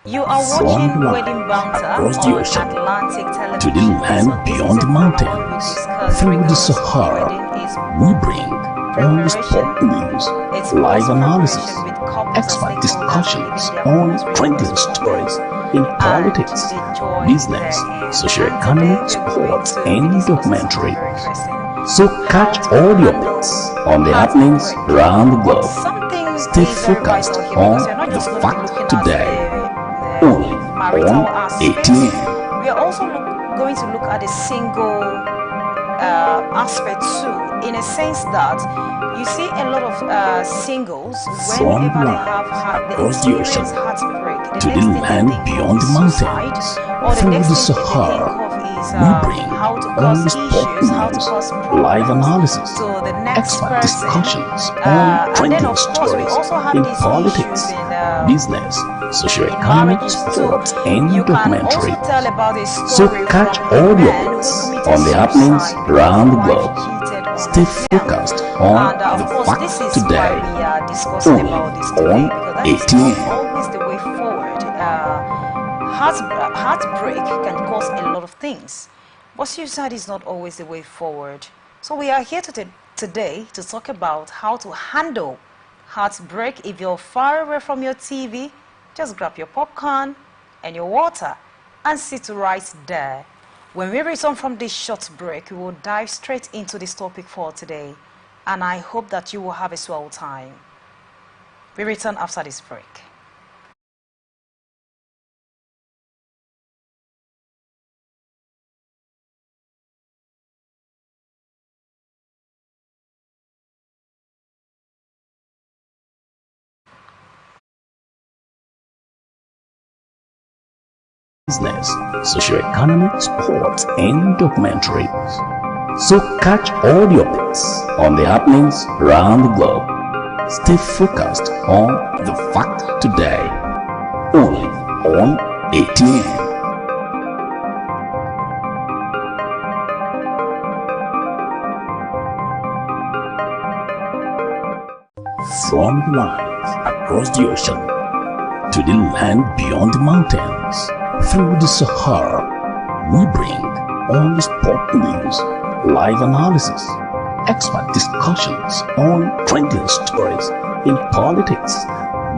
You are watching Wedding Banter across the on ocean, Atlantic to the Television. land beyond the mountains, through the Sahara, we bring all the sport news, live analysis, expert discussions on trending stories in politics, business, socio-economic, sports, and documentary. So catch all your bits on the happenings around the globe. Stay focused on the fact today, only on 18. We are also going to look at a single aspect too, in a sense that you see a lot of singles whenever they have across the ocean, heartbreak, to the land beyond the mountains, through the Sahara, we bring all the sport news, live analysis, expert discussions on trending stories in politics, business, socio-economic, sports, and documentary. So catch all your bits on the happenings around the globe. Stay focused on the fact today, only on 18. Always the way forward. Heartbreak can cause a lot of things, but suicide is not always the way forward. So we are here today to talk about how to handle heartbreak. If you're far away from your TV, just grab your popcorn and your water and sit right there. When we return from this short break, we will dive straight into this topic for today, and I hope that you will have a swell time. We return after this break. Business, socio-economic, sports, and documentaries. So catch all your bits on the happenings around the globe. Stay focused on the fact today, only on 18. From the lines across the ocean, to the land beyond the mountains, through the Sahara, we bring all the sport news, live analysis, expert discussions on trending stories in politics,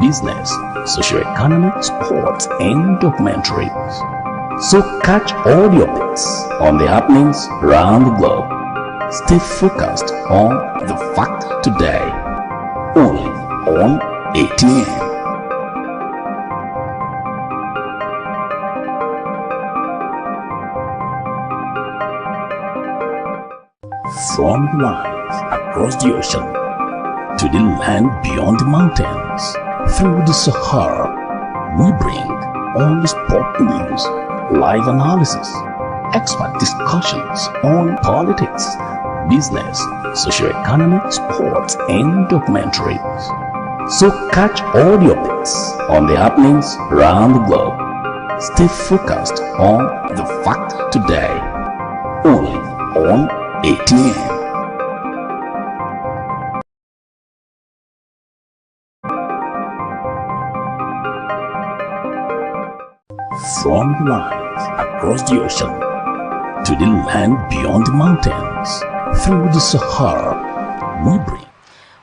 business, socio-economic, sports, and documentaries. So catch all your bits on the happenings around the globe. Stay focused on the fact today, only on 18. From the lines across the ocean, to the land beyond the mountains, through the Sahara, we bring all the sport news, live analysis, expert discussions on politics, business, socio-economic, sports, and documentaries. So catch all your bits on the happenings around the globe. Stay focused on the fact today, only on 18. From the lines across the ocean, to the land beyond the mountains, through the Sahara, we bring.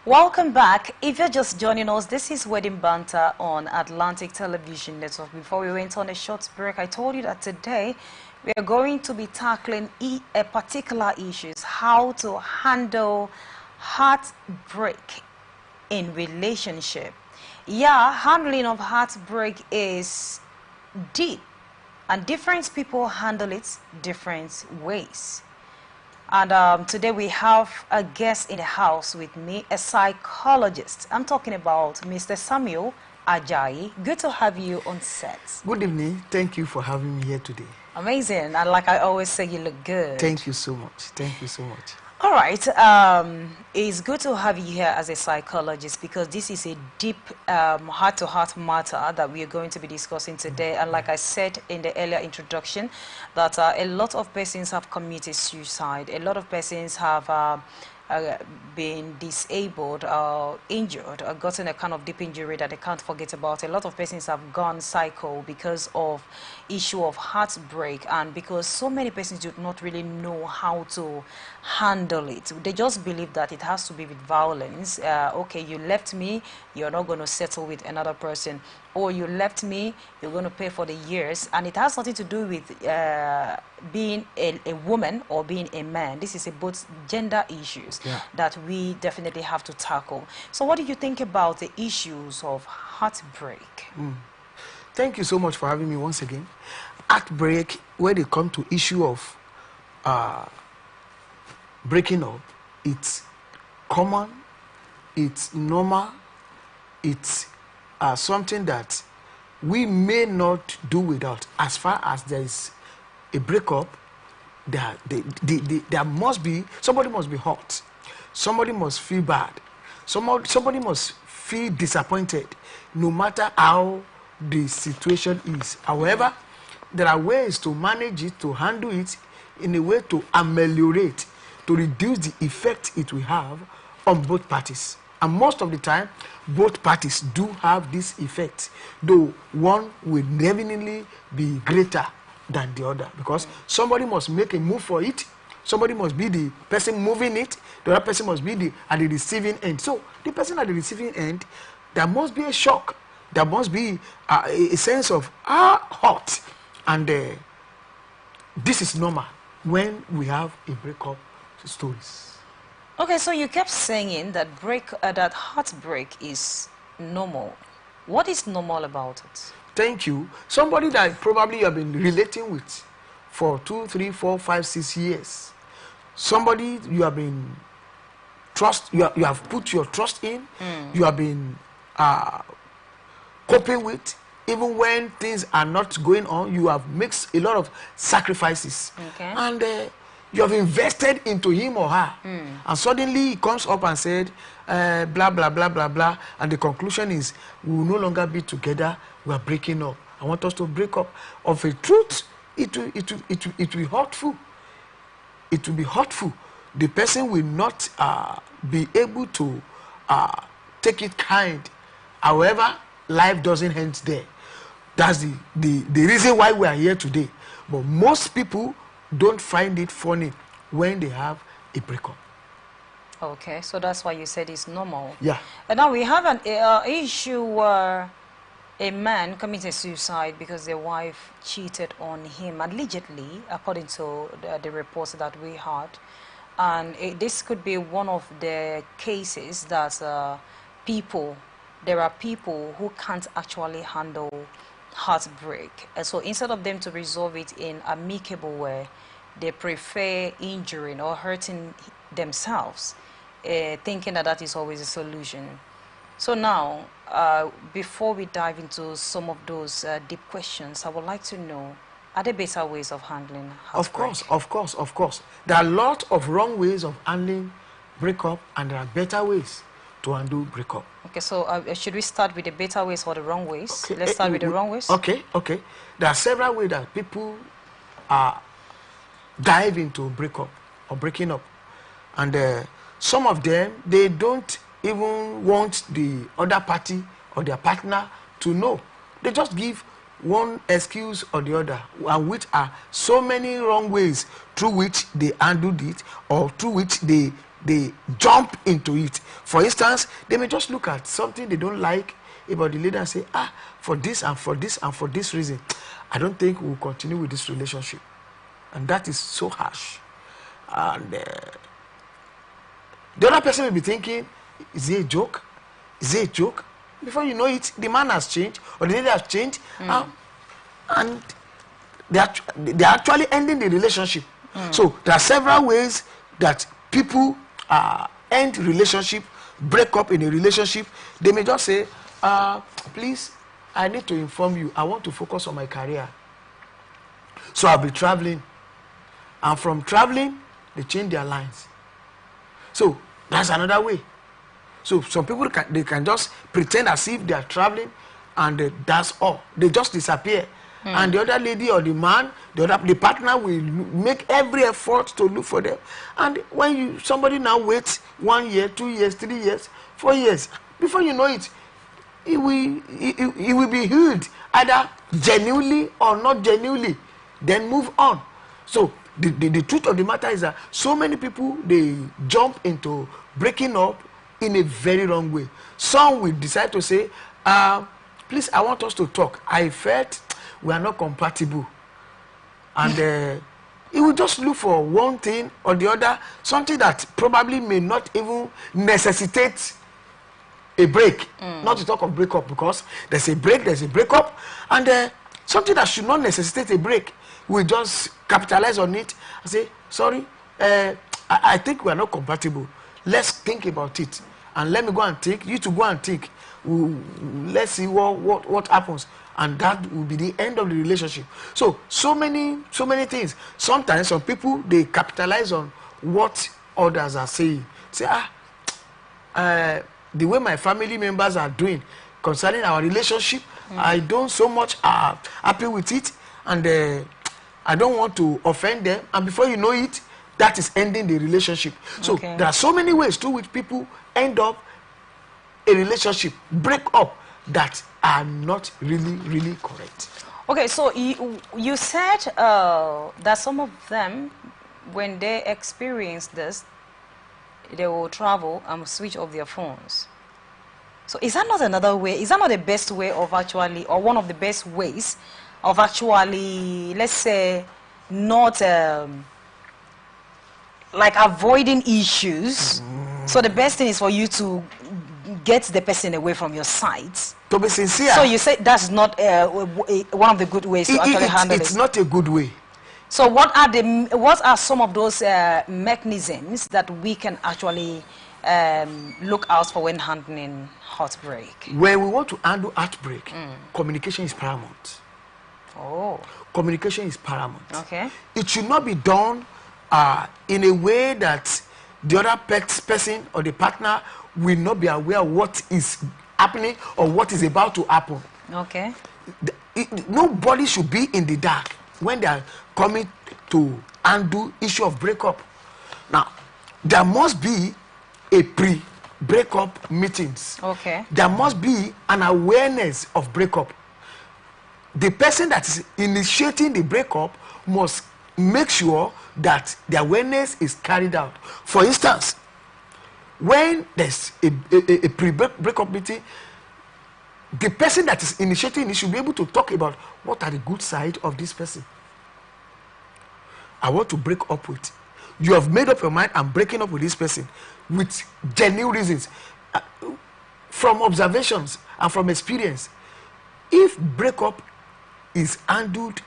Welcome back. If you're just joining us, this is Wedding Banter on Atlantic Television Network. Before we went on a short break, I told you that today we are going to be tackling a particular issues, how to handle heartbreak in relationship. Yeah, handling of heartbreak is deep, and different people handle it different ways. And today we have a guest in the house with me, a psychologist. I'm talking about Mr. Samuel Ajayi. Good to have you on set. Good evening. Thank you for having me here today. Amazing. And like I always say, you look good. Thank you so much. Thank you so much. All right. It's good to have you here as a psychologist because this is a deep heart-to-heart matter that we are going to be discussing today. And like I said in the earlier introduction, that a lot of persons have committed suicide. A lot of persons have been disabled or injured or gotten a kind of deep injury that they can't forget about. A lot of persons have gone psycho because of issue of heartbreak, and because so many persons do not really know how to handle it. They just believe that it has to be with violence. Okay, you left me, you're not going to settle with another person, or you left me, you're going to pay for the years. And it has nothing to do with being a woman or being a man. This is both gender issues that we definitely have to tackle. So what do you think about the issues of heartbreak? Thank you so much for having me once again. Heartbreak, when it comes to issue of breaking up, it's common, it's normal, it's something that we may not do without. As far as there is a breakup, there must be, somebody must be hurt, somebody must feel bad, somebody must feel disappointed, no matter how the situation is. However, there are ways to manage it, to handle it in a way to ameliorate, to reduce the effect it will have on both parties. And most of the time, both parties do have this effect, though one will definitely be greater than the other, because somebody must make a move for it, somebody must be the person moving it, the other person must be at the receiving end. So the person at the receiving end, there must be a shock, there must be a sense of hurt, and this is normal when we have a breakup stories. Okay, so you kept saying that that heartbreak is normal. What is normal about it? Thank you. Somebody that probably you have been relating with for 2, 3, 4, 5, 6 years. Somebody you have been you have put your trust in. You have been coping with. Even when things are not going on, you have made a lot of sacrifices. Okay. And you have invested into him or her. And suddenly he comes up and said, blah, blah, blah, blah, blah. And the conclusion is, we will no longer be together. We are breaking up. I want us to break up. Of a truth, it will be hurtful. It will be hurtful. The person will not be able to take it kind. However, life doesn't end there. That's the reason why we are here today. But most people don't find it funny when they have a breakup. Okay, so that's why you said it's normal. Yeah. And now we have an issue where a man committed suicide because their wife cheated on him, allegedly, according to the reports that we had. And this could be one of the cases that there are people who can't actually handle heartbreak. And so instead of them to resolve it in amicable way, they prefer injuring or hurting themselves, thinking that that is always a solution. So now, before we dive into some of those deep questions, I would like to know, are there better ways of handling heartbreak? Of course. There are a lot of wrong ways of handling breakup, and there are better ways to handle breakup. Okay, so should we start with the better ways or the wrong ways? Okay. Let's start with the wrong ways. Okay. There are several ways that people dive into breakup or breaking up, and some of them, they don't even want the other party or their partner to know. They just give one excuse or the other, and which are so many wrong ways through which they handled it, or through which they jump into it. For instance, they may just look at something they don't like about the lady and say, for this and for this and for this reason, I don't think we'll continue with this relationship. And that is so harsh. And the other person may be thinking, is it a joke? Is it a joke? Before you know it, the man has changed, or the lady has changed, and they're actually ending the relationship. So there are several ways that people end relationship, break up in a relationship. They may just say, please, I need to inform you, I want to focus on my career. So I'll be traveling. And from traveling, they change their lines. So that's another way. So some people, they can just pretend as if they are traveling, and that's all. They just disappear. and the other lady or the man, the partner will make every effort to look for them. And when somebody now waits 1 year, 2 years, 3 years, 4 years, before you know it, it will be healed, either genuinely or not genuinely, then move on. So the truth of the matter is that so many people, they jump into breaking up in a very wrong way. Some will decide to say, please, I want us to talk. I felt we are not compatible. And he will just look for one thing or the other, something that probably may not even necessitate a break. Not to talk of breakup, because there's a break, there's a breakup, and something that should not necessitate a break, we just capitalize on it and say, sorry, I think we are not compatible. Let's think about it, and let me go and think, you to go and think. Let's see what happens, and that will be the end of the relationship. So many things. Sometimes some people, they capitalize on what others are saying. Say, the way my family members are doing concerning our relationship, I don't so much happy with it, and I don't want to offend them, and before you know it, that is ending the relationship. So there are so many ways through which people end up a relationship, break up, that are not really correct. Okay, so you said that some of them, when they experience this, they will travel and switch off their phones. So is that not another way? Is that not the best way of actually, or one of the best ways of actually, let's say, not like avoiding issues? So the best thing is for you to get the person away from your sight. To be sincere. So you say that's not one of the good ways to actually handle it. It's not a good way. So what are some of those mechanisms that we can actually look out for when handling heartbreak? When we want to handle heartbreak, communication is paramount. Oh. Communication is paramount. Okay. It should not be done in a way that the other person or the partner will not be aware of what is happening or what is about to happen. Okay. Nobody should be in the dark when they are coming to undo issue of breakup. Now, there must be a pre-breakup meetings. Okay. There must be an awareness of breakup. The person that is initiating the breakup must make sure that the awareness is carried out. For instance, when there's a pre-breakup meeting, the person that is initiating it should be able to talk about what are the good side of this person. I want to break up with. You have made up your mind, I'm breaking up with this person with genuine reasons. From observations and from experience, if breakup is handled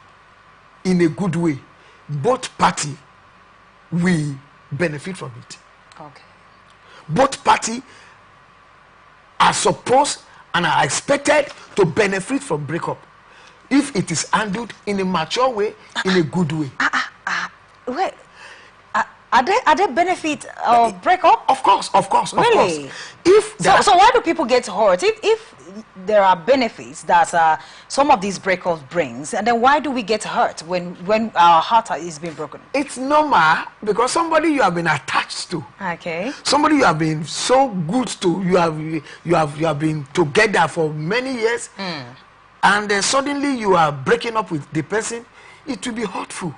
in a good way, both parties will benefit from it. Okay. Both parties are supposed and are expected to benefit from breakup if it is handled in a mature way, in a good way. Wait, are there benefits of breakup? Of course. Really? So why do people get hurt if there are benefits that some of these breakups brings, and then why do we get hurt when our heart is being broken? It's normal, because somebody you have been attached to, Okay, somebody you have been so good to, you have been together for many years, and then suddenly you are breaking up with the person, it will be hurtful.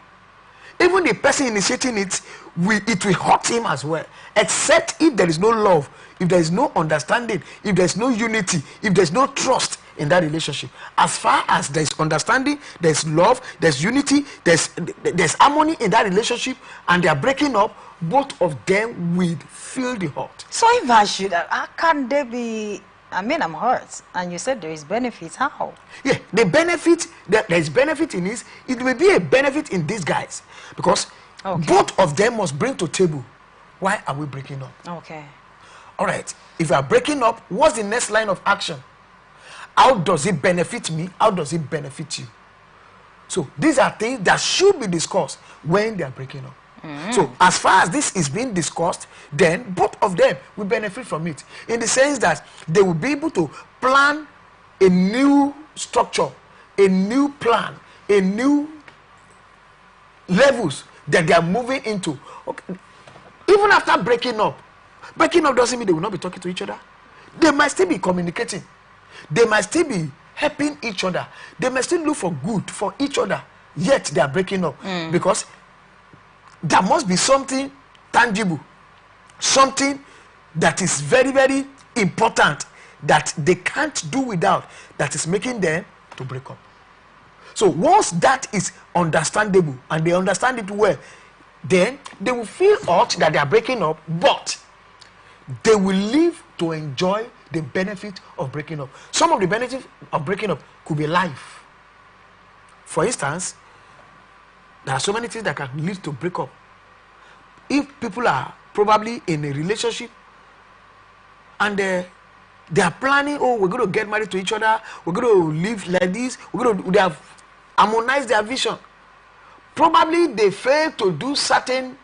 Even the person initiating it will hurt him as well, except if there is no love, if there is no understanding, if there is no unity, if there is no trust in that relationship. As far as there is understanding, there is love, there is unity, there's harmony in that relationship, and they are breaking up, both of them will feel the hurt. so if I should, how can there be, I mean, I'm hurt, and you said there is benefits. How? Yeah, the benefit, there is benefit in this. It will be a benefit in disguise, because both of them must bring to table, why are we breaking up? Okay. All right, if you are breaking up, what's the next line of action? How does it benefit me? How does it benefit you? So these are things that should be discussed when they are breaking up. So as far as this is being discussed, then both of them will benefit from it, in the sense that they will be able to plan a new structure, a new plan, a new levels that they are moving into. Okay. Even after breaking up doesn't mean they will not be talking to each other. They might still be communicating. They might still be helping each other. They might still look for good for each other. Yet they are breaking up because there must be something tangible, something that is very, very important that they can't do without, that is making them to break up. So once that is understandable and they understand it well, then they will feel hurt that they are breaking up, but they will live to enjoy the benefit of breaking up. Some of the benefits of breaking up could be life. For instance, there are so many things that can lead to break up. If people are probably in a relationship and they are planning, oh, we're going to get married to each other, we're going to live like this, they have harmonized their vision. Probably they fail to do certain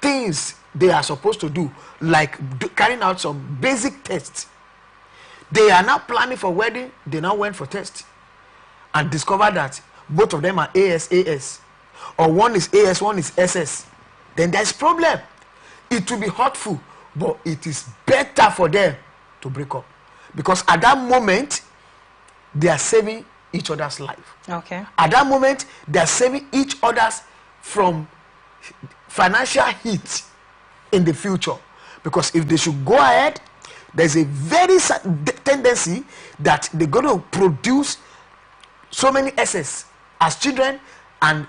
things they are supposed to do, like carrying out some basic tests. They are now planning for wedding, they now went for test and discovered that both of them are AS, or one is AS, one is SS. Then there's problem. It will be hurtful, but it is better for them to break up, because at that moment they are saving each other's life. Okay. At that moment they are saving each other's from financial hit in the future, because if they should go ahead, there's a very tendency that they're going to produce so many SS as children, and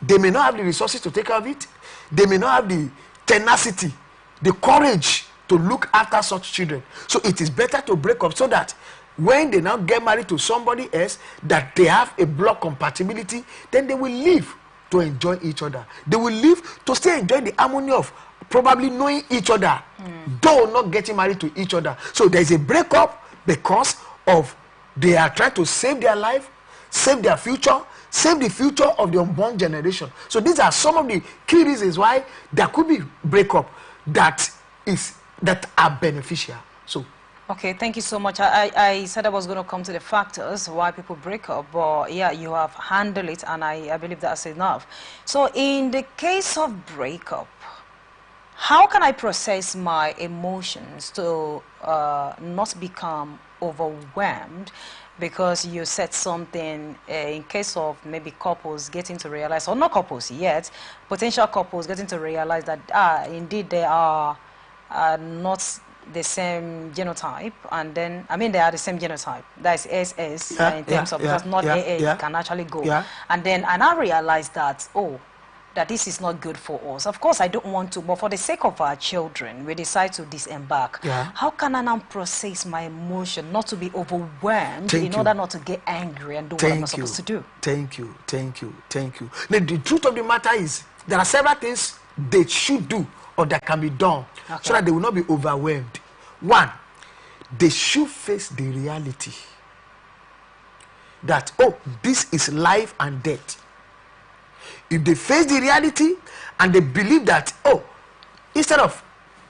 they may not have the resources to take care of it. They may not have the tenacity, the courage to look after such children. So it is better to break up, so that when they now get married to somebody else, that they have a blood compatibility, then they will live to enjoy each other. They will live to still enjoy the harmony of probably knowing each other, though not getting married to each other. So there is a breakup because of they are trying to save their life, save their future, save the future of the unborn generation. So these are some of the key reasons why there could be breakup that are beneficial. So okay, thank you so much. I said I was going to come to the factors why people break up, but yeah, you have handled it, and I believe that's enough. So in the case of breakup, how can I process my emotions to not become overwhelmed? Because you said something in case of maybe couples getting to realize, or not couples yet, potential couples getting to realize that indeed they are not the same genotype, and then I mean they are the same genotype, that is SS, in terms of because not AA can actually go, and then I now realize that that this is not good for us. Of course I don't want to, but for the sake of our children we decide to disembark. How can I now process my emotion not to be overwhelmed in order not to get angry and do what I'm not supposed to do? Thank you. Now, the truth of the matter is there are several things they should do or that can be done so that they will not be overwhelmed. One, they should face the reality that this is life and death. If they face the reality and they believe that instead of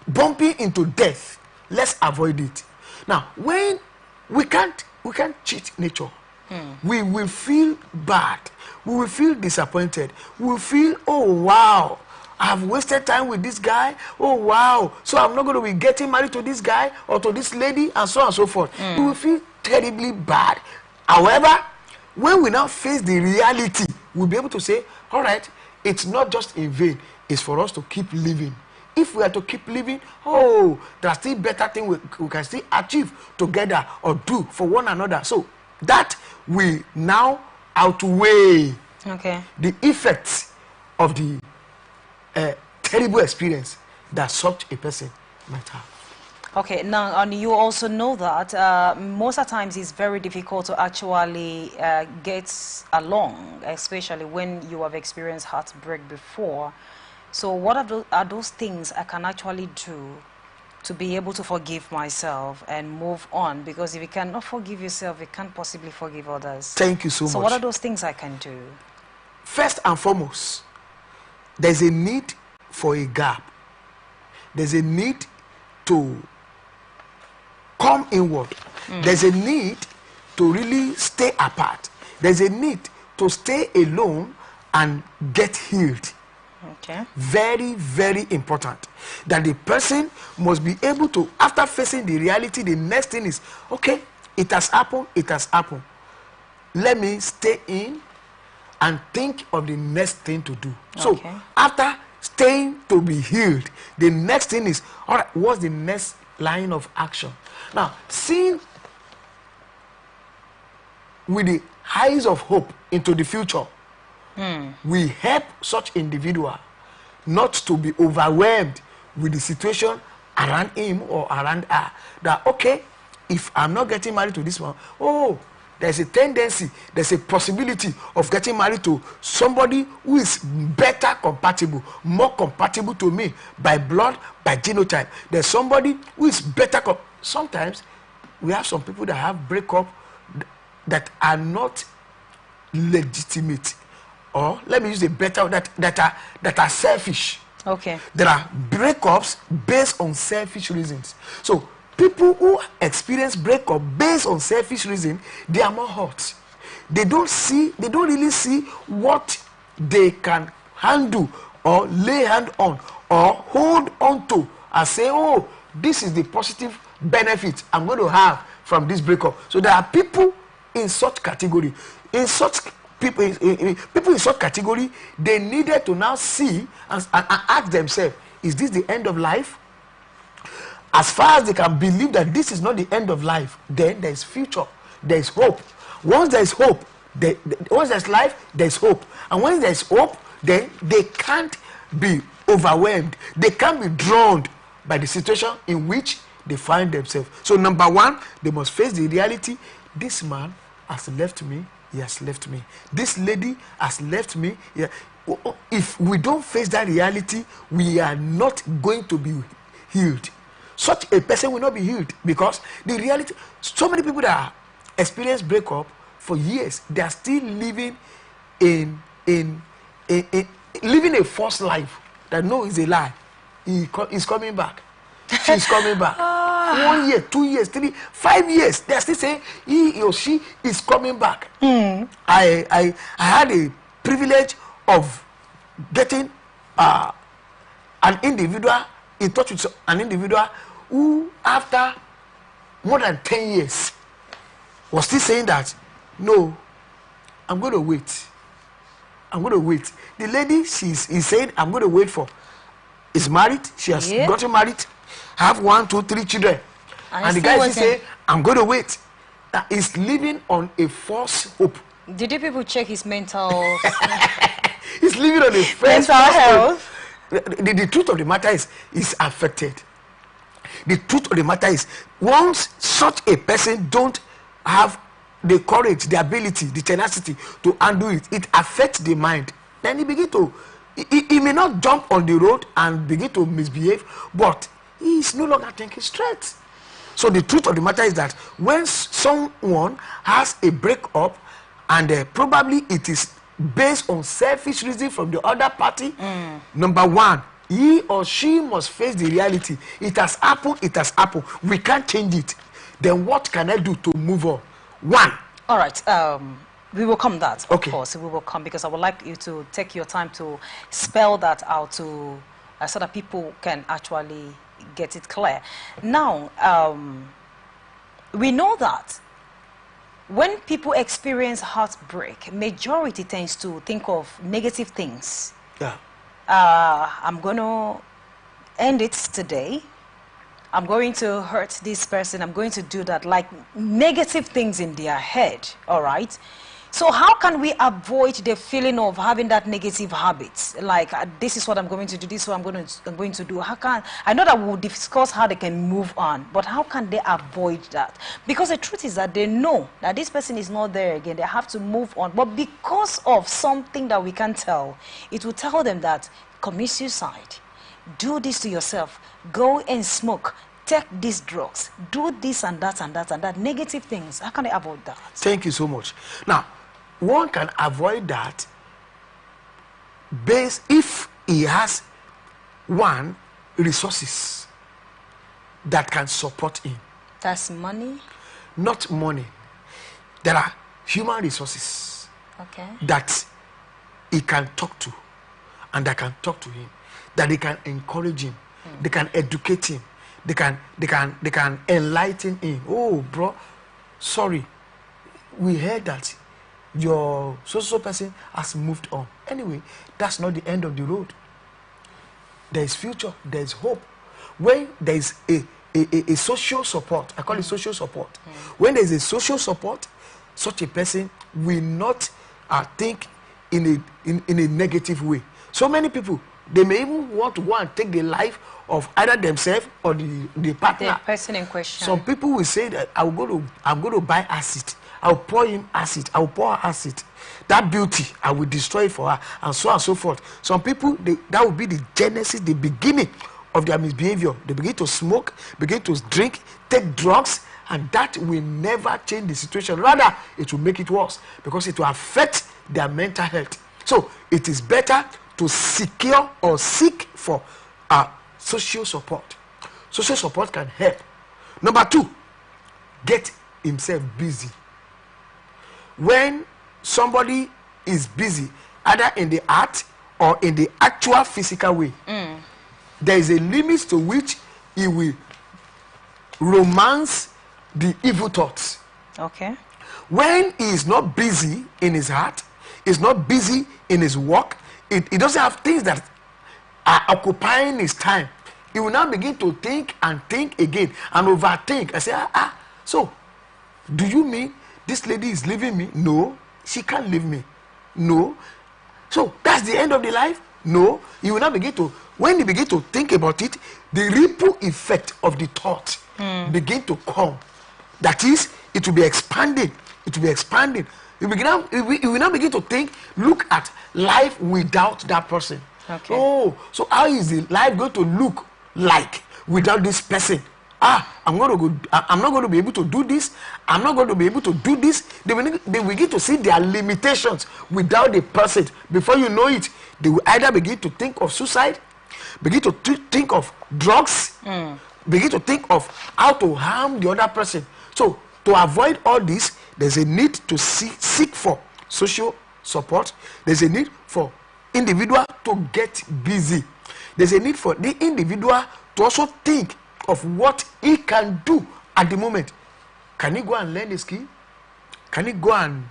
bumping into death, let's avoid it. Now, when we can't cheat nature, we will feel bad, we will feel disappointed, we will feel, oh wow, I've wasted time with this guy, oh wow, so I'm not going to be getting married to this guy or to this lady, and so on and so forth. We will feel terribly bad. However, when we now face the reality, we'll be able to say, all right, it's not just in vain, it's for us to keep living. If we are to keep living, there are still better things we can still achieve together or do for one another. So that will now outweigh the effects of the terrible experience that such a person might have. Okay, now, and you also know that most of the times it's very difficult to actually get along, especially when you have experienced heartbreak before. So what are those things I can actually do to be able to forgive myself and move on? Because if you cannot forgive yourself, you can't possibly forgive others. Thank you so much. So what are those things I can do? First and foremost, there's a need for a gap. There's a need to come inward. There's a need to really stay apart. There's a need to stay alone and get healed. Okay. Very, very important. That the person must be able to, after facing the reality, the next thing is, okay, it has happened, it has happened. Let me stay in and think of the next thing to do. So Okay. after staying to be healed, the next thing is, all right, what's the next line of action? Now, seeing with the eyes of hope into the future, we help such individual not to be overwhelmed with the situation around him or around her. That, okay, if I'm not getting married to this one, oh, there's a tendency, there's a possibility of getting married to somebody who is better compatible, more compatible to me by blood, by genotype. There's somebody who is better. Sometimes we have some people that have breakup that are not legitimate, or let me use a better, that are selfish. Okay. There are breakups based on selfish reasons. So people who experience breakup based on selfish reason, they are more hurt. They don't really see what they can handle or lay hand on or hold on to and say, oh, this is the positive benefit I'm going to have from this breakup. So there are people in such category, people in such category, they needed to now see and ask themselves, is this the end of life? As far as they can believe that this is not the end of life, then there is future, there is hope. Once there is hope, once there's life, there is hope. And when there is hope, then they can't be overwhelmed. They can't be drawn by the situation in which they find themselves. So number one, they must face the reality. This man has left me. He has left me. This lady has left me. Yeah. If we don't face that reality, we are not going to be healed. Such a person will not be healed, because the reality, so many people that experience breakup for years, they are still living living a false life that no, is a lie. He's coming back. She's coming back. 1 year, 2 years, 3, 5 years, they are still saying he or she is coming back. I had a privilege of getting an individual in touch with an individual who, after more than 10 years, was still saying that, no, I'm going to wait. I'm going to wait. The lady is saying, I'm going to wait for, is married. She has gotten married, have 1, 2, 3 children. And the guy is saying, I'm going to wait. He's living on a false hope. Did you people check his mental? He's living on a false health. The truth of the matter is, he's affected. The truth of the matter is, once such a person don't have the courage, the ability, the tenacity to undo it, it affects the mind. Then he begin to, he may not jump on the road and begin to misbehave, but he is no longer thinking straight. So the truth of the matter is that when someone has a breakup, and probably it is based on selfish reason from the other party, number one, he or she must face the reality. It has happened, it has happened. We can't change it. Then what can I do to move on? One. All right. We will come that, of Okay. course. We will come, because I would like you to take your time to spell that out to so that people can actually get it clear. Now, we know that when people experience heartbreak, majority tends to think of negative things. Yeah. I'm going to end it today. I'm going to hurt this person. I'm going to do that. Like negative things in their head. All right. So how can we avoid the feeling of having that negative habits? Like this is what I'm going to do. This is what I'm going to do. How can I know that we'll discuss how they can move on, but how can they avoid that? Because the truth is that they know that this person is not there again. They have to move on, but because of something that we can't tell, it will tell them that commit suicide, do this to yourself, go and smoke, take these drugs, do this and that and that and that. Negative things. How can they avoid that? Thank you so much. Now, one can avoid that based if he has one resources that can support him. That's money. Not money. There are human resources. Okay. that he can talk to, and that can talk to him, that they can encourage him, they can educate him, they can enlighten him. Oh, bro, sorry, we heard that your so person has moved on. Anyway, that's not the end of the road. There is future, there is hope. When there is a social support, I call it social support. When there is a social support, such a person will not think in a negative way. So many people, they may even want to go and take the life of either themselves or the partner. The person in question. Some people will say that I'm going to buy acid. I'll pour him acid. I'll pour her acid. That beauty, I will destroy it for her, and so on and so forth. Some people, that will be the genesis, the beginning of their misbehavior. They begin to smoke, begin to drink, take drugs, and that will never change the situation. Rather, it will make it worse because it will affect their mental health. So it is better to secure or seek for social support. Social support can help. Number 2, get himself busy. When somebody is busy, either in the art or in the actual physical way, there is a limit to which he will romance the evil thoughts. Okay. When he is not busy in his heart, is not busy in his work, he doesn't have things that are occupying his time, he will now begin to think and think again and overthink. I say, so do you mean this lady is leaving me? No, she can't leave me. No. So that's the end of the life? No. He will now begin to, when he begin to think about it, the ripple effect of the thought begin to come. That is, it will be expanding. It will be expanding. He will now begin to think, look at life without that person. Okay. Oh, so how is the life going to look like without this person? I'm not going to be able to do this. I'm not going to be able to do this. They begin to see their limitations without the person. Before you know it, they will either begin to think of suicide, begin to think of drugs, begin to think of how to harm the other person. So to avoid all this, there's a need to seek for social support. There's a need for individual to get busy. There's a need for the individual to also think of what he can do at the moment. Can he go and learn a skill? Can he go and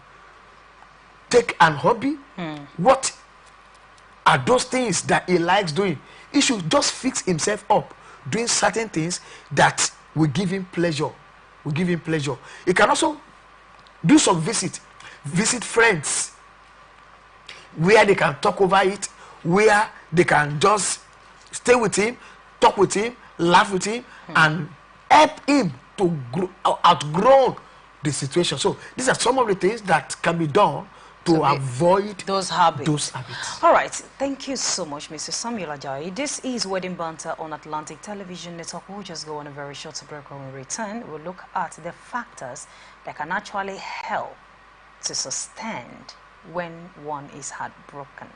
take an hobby? What are those things that he likes doing? He should just fix himself up doing certain things that will give him pleasure. Will give him pleasure. He can also do some visit friends where they can talk over it, where they can just stay with him, talk with him, laugh with him, and help him to outgrow the situation. So these are some of the things that can be done to avoid those habits. All right, thank you so much, Mr. Samuel Ajayi. This is Wedding Banter on Atlantic Television Network. We'll just go on a very short break. When we return, we'll look at the factors that can actually help to sustain when one is heartbroken.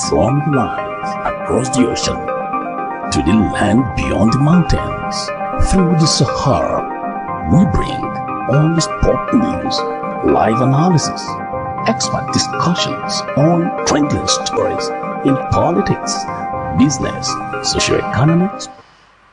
From the lines across the ocean to the land beyond the mountains, through the Sahara, we bring all the sport news, live analysis, expert discussions on trending stories in politics, business, socio-economics.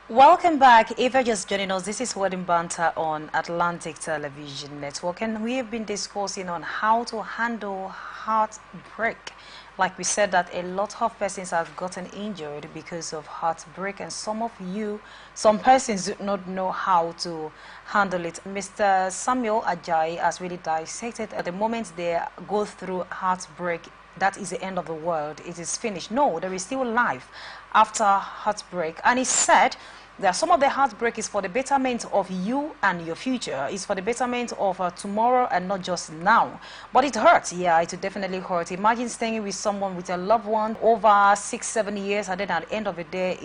Welcome back. If you're just joining us, this is Wedding Banter on Atlantic Television Network, and we have been discussing on how to handle heartbreak. Like we said, that a lot of persons have gotten injured because of heartbreak, and some persons do not know how to handle it. Mr. Samuel Ajayi has really dissected. At the moment they go through heartbreak, that is the end of the world. It is finished. No, there is still life after heartbreak. And he said that some of the heartbreak is for the betterment of you and your future. It's for the betterment of tomorrow and not just now. But it hurts. Yeah, it will definitely hurt. Imagine staying with someone, with a loved one, over 6-7 years, and then at the end of the day,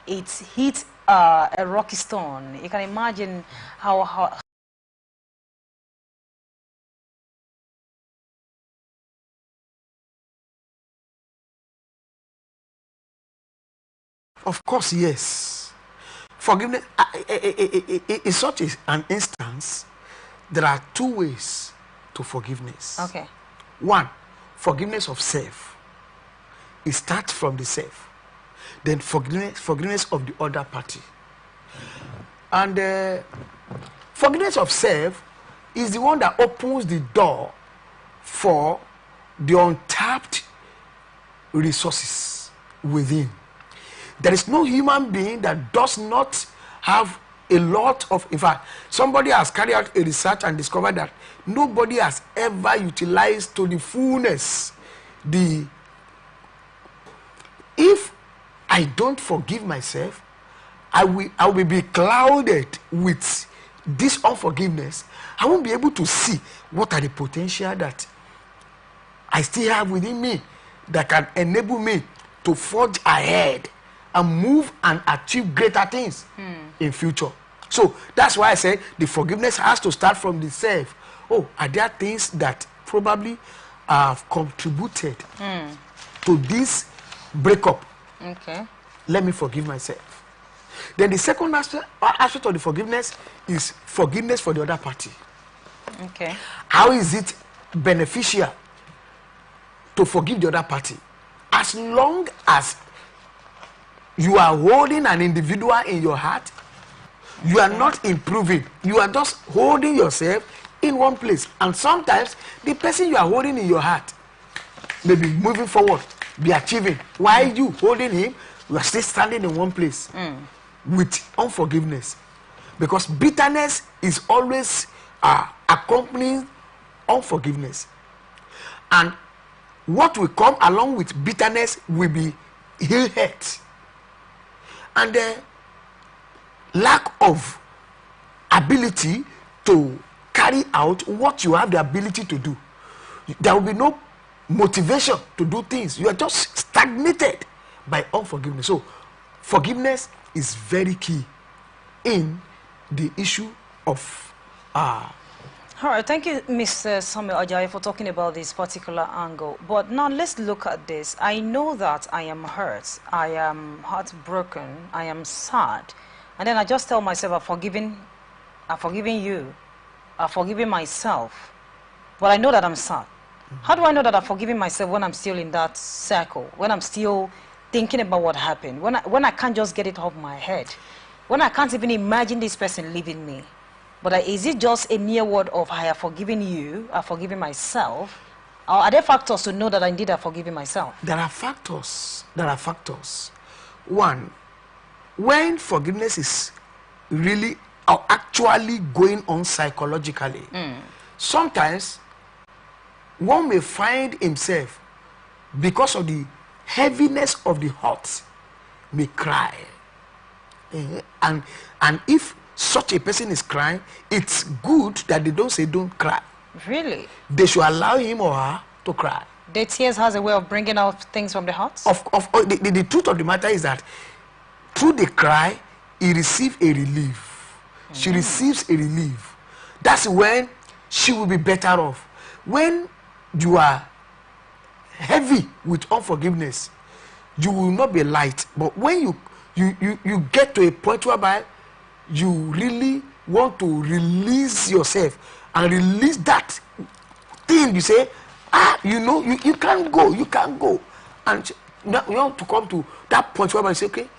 it hit a rocky stone. You can imagine how Of course, yes. Forgiveness, in such an instance, there are two ways to forgiveness. Okay. One, forgiveness of self. It starts from the self. Then forgiveness of the other party. And forgiveness of self is the one that opens the door for the untapped resources within. There is no human being that does not have a lot of, in fact, somebody has carried out a research and discovered that nobody has ever utilized to the fullness if I don't forgive myself, I will be clouded with this unforgiveness. I won't be able to see what are the potential that I still have within me that can enable me to forge ahead and move and achieve greater things in future. So that's why I said the forgiveness has to start from the self. Oh, are there things that probably have contributed to this breakup? Okay. Let me forgive myself. Then the second aspect of the forgiveness is forgiveness for the other party. Okay. How is it beneficial to forgive the other party? As long as you are holding an individual in your heart, you are not improving. You are just holding yourself in one place. And sometimes the person you are holding in your heart may be moving forward, be achieving. While you holding him, you are still standing in one place with unforgiveness. Because bitterness is always accompanying unforgiveness. And what will come along with bitterness will be ill health. And the lack of ability to carry out what you have the ability to do. There will be no motivation to do things. You are just stagnated by unforgiveness. So forgiveness is very key in the issue of all right, thank you, Mr. Samuel Ajayi, for talking about this particular angle. But now let's look at this. I know that I am hurt, I am heartbroken, I am sad. And then I just tell myself, I've forgiven you, I've forgiven myself. But I know that I'm sad. How do I know that I've forgiven myself when I'm still in that circle, when I'm still thinking about what happened, when I can't just get it off my head, when I can't even imagine this person leaving me? But is it just a mere word of I have forgiven you, I've forgiven myself? Or are there factors to know that indeed I've forgiven myself? There are factors. There are factors. One, when forgiveness is really or actually going on psychologically, sometimes one may find himself, because of the heaviness of the heart, may cry. And if such a person is crying, it's good that they don't say don't cry. Really? They should allow him or her to cry. The tears has a way of bringing out things from the heart? The truth of the matter is that through the cry, he receives a relief. She receives a relief. That's when she will be better off. When you are heavy with unforgiveness, you will not be light. But when you get to a point whereby you really want to release yourself and release that thing, you say, you can't go. And now you want to come to that point whereby you say, okay,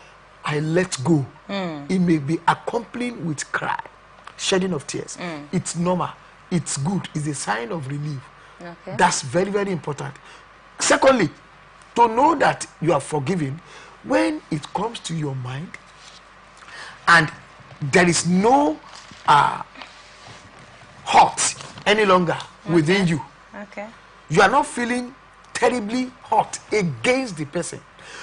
I let go. It may be accompanied with cry, shedding of tears. It's normal, it's good, it's a sign of relief. Okay. That's very, very important. Secondly, to know that you are forgiven when it comes to your mind and there is no hurt any longer within you. Okay. You are not feeling terribly hot against the person.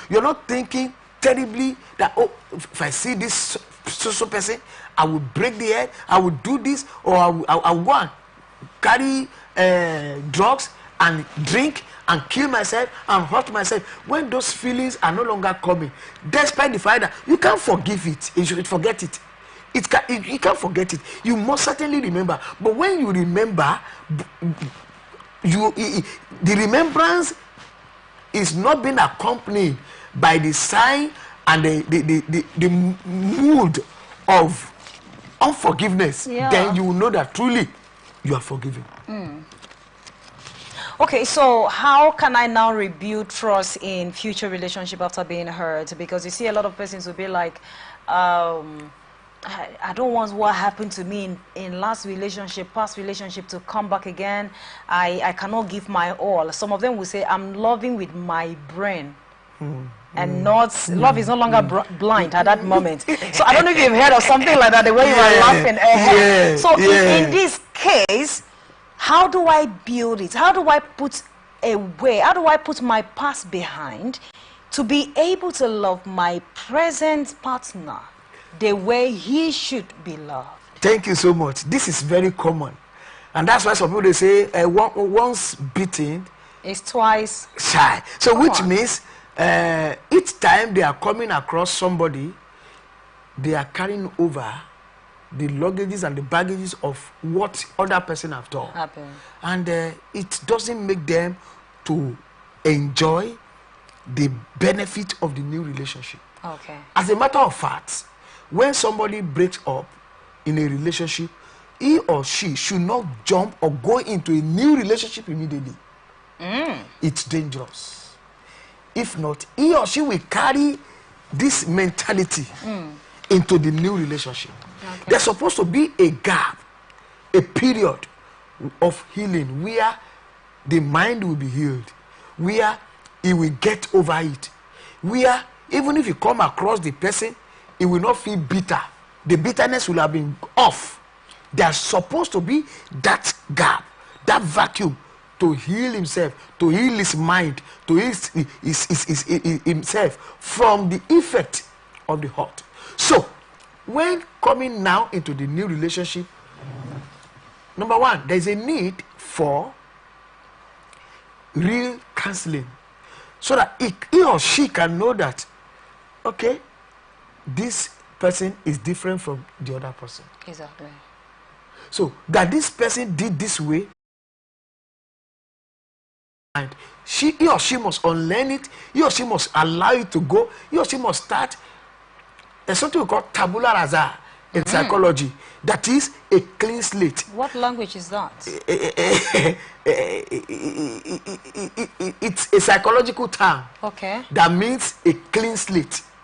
You're not thinking terribly that, oh, if I see this so person, I will break the head, I will do this, or I will go and carry drugs and drink and kill myself and hurt myself. When those feelings are no longer coming, despite the fact that you can't forgive it, you should forget it. You can't forget it. You must certainly remember. But when you remember, the remembrance is not being accompanied by the sign and the mood of unforgiveness. Then you will know that truly you are forgiven. Okay, so how can I now rebuild trust in future relationship after being hurt? Because you see a lot of persons will be like, I don't want what happened to me in last relationship, past relationship to come back again. I cannot give my all. Some of them will say, I'm loving with my brain. And not, love is no longer blind at that moment. So I don't know if you've heard of something like that, the way you are laughing. So in this case, how do I build it? How do I put away? How do I put my past behind to be able to love my present partner the way he should be loved? Thank you so much. This is very common. And that's why some people they say once beaten is twice shy. So which means each time they are coming across somebody, they are carrying over the luggages and the baggages of what other person have done. And it doesn't make them to enjoy the benefit of the new relationship. Okay. As a matter of fact, when somebody breaks up in a relationship, he or she should not jump or go into a new relationship immediately. It's dangerous. If not, he or she will carry this mentality into the new relationship. Okay. There's supposed to be a gap, a period of healing where the mind will be healed, where he will get over it, where even if you come across the person, he will not feel bitter. The bitterness will have been off. There's supposed to be that gap, that vacuum to heal himself, to heal his mind, to heal himself from the effect of the hurt. So, when coming now into the new relationship, number one, there's a need for real counseling so that he or she can know that, okay, this person is different from the other person. Exactly. So that this person did this way, and he or she must unlearn it, he or she must allow it to go, he or she must start. There's something we call tabula rasa in psychology. That is a clean slate. What language is that? It's a psychological term. Okay. That means a clean slate.